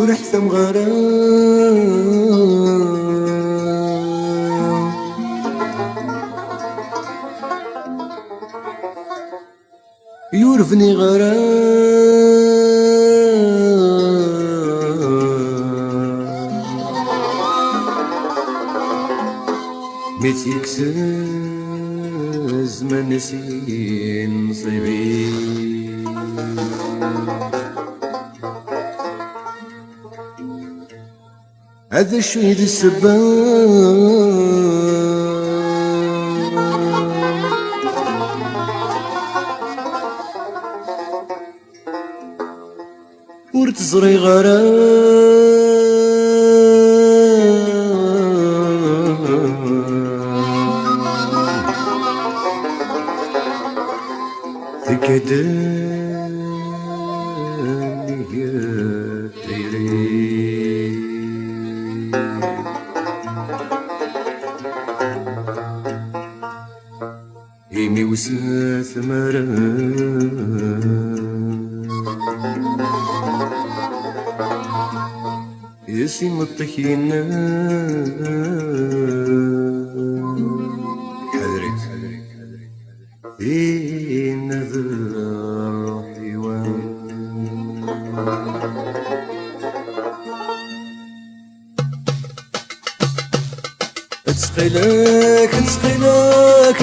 ورحت مغرام يورفني غرام ميت يكسز ما نسي نصيبي هذا الشهيد السبان ورتزري غرام تكدني يا تيري إيمي وساث مرام يسي مطحينا حذرك في نذر حيوان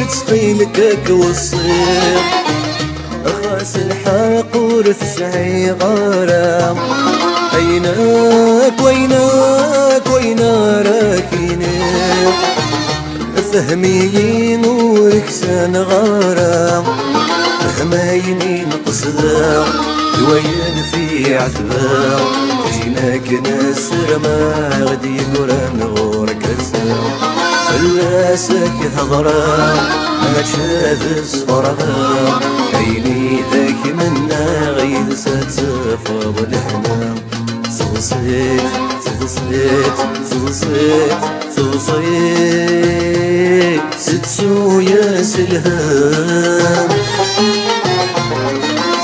تسقيلك والصيف أخاس الحق ورثسعي غرام عيناك وين راكيني فهميين وركسان غرام فهمايني نقصدا دوين في عتبا جيناك نسر ما غدي قران غورك السلام فلاسك هضرا ما تشاذ صفرها عيني ذاك منا غيد ستفاض الهنا صلصيت ستسو يا سلهام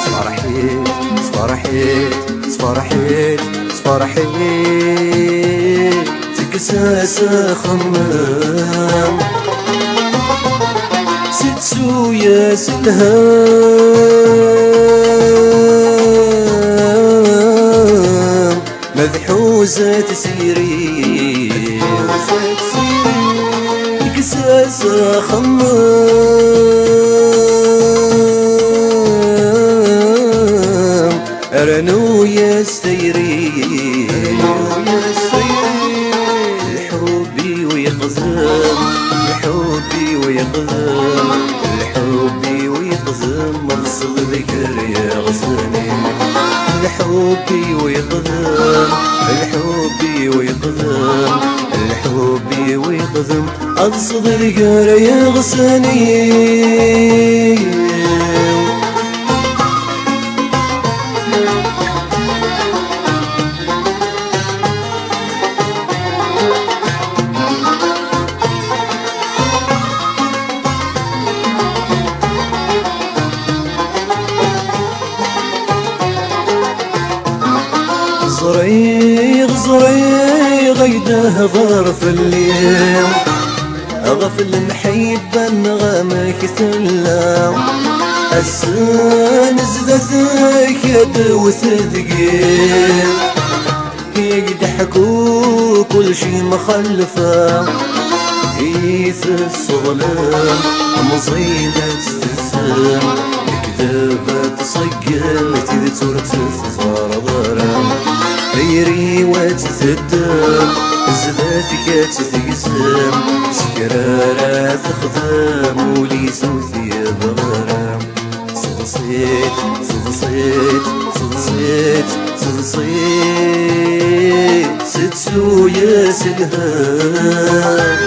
صفرحيت تكساس خمام ستسو يا سلهام مذحوزة تسيري كساس خمام أرنو يا سيري الحبي ويقزم مصل ذكر يا غصني الحبي ويقزم أقصد ذكر يا غصني غزري غيده ظرف الليل أغفل محيبا غامك ثلام السن زدتك يدوث ثقيل يقدحكوا كل شي مخلفة هيث الصغلام مصيدة السن كذابة تصقل تذتر تفضر ضرام غيري وتثدم زباتك تثقسم سكرارة تخدم ولي سوثي بغرام صلصيت ستسو يا سلهام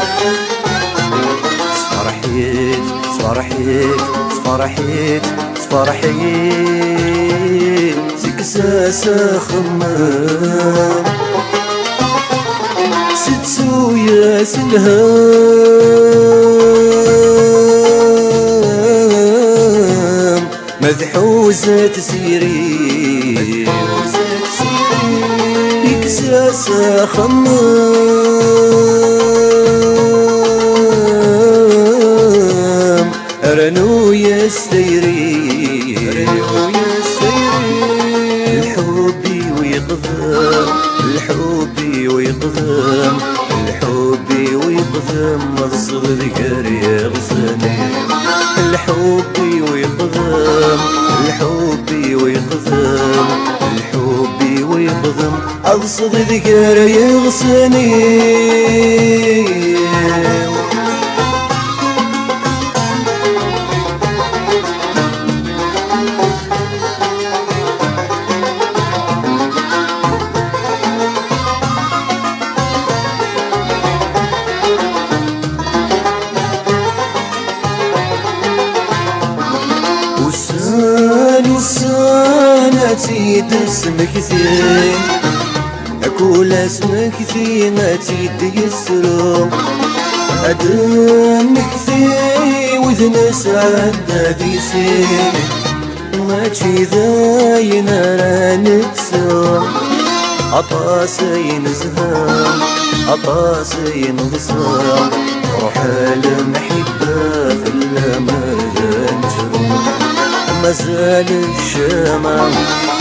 صفرحيت سكساس خمام ستسو يا سلهام مذحوزة تسيري إكساس خمام رنو يستيري الحبي ويقدم الحبي ويقدم الحبي ويقدم الصغر يغصني الحبي ويقدم الحبي ويقدم الحبي ويقدم الصغر يغصني تيد اسمك ثين أكول اسمك ثين تيد يسرو أدمك ثين وذن سعد ذي سين ماشي ذاين رانك سو عطاسين زهام عطاسين ضصام روح المحبة في الأمان جروح مازال الشمع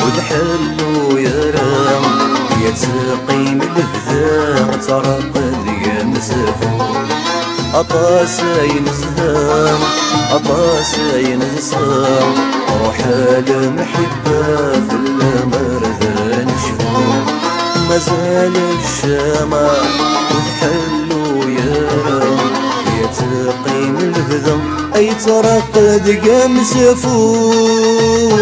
وذحلو يرام يتسقي من البذام ترقد يا مسافور عطاسين زهام عطاسين زصام روح المحبة في المرذان شفور مازال الشمع وذحلو يرام يتقي من البذم أي ترقد قام سفور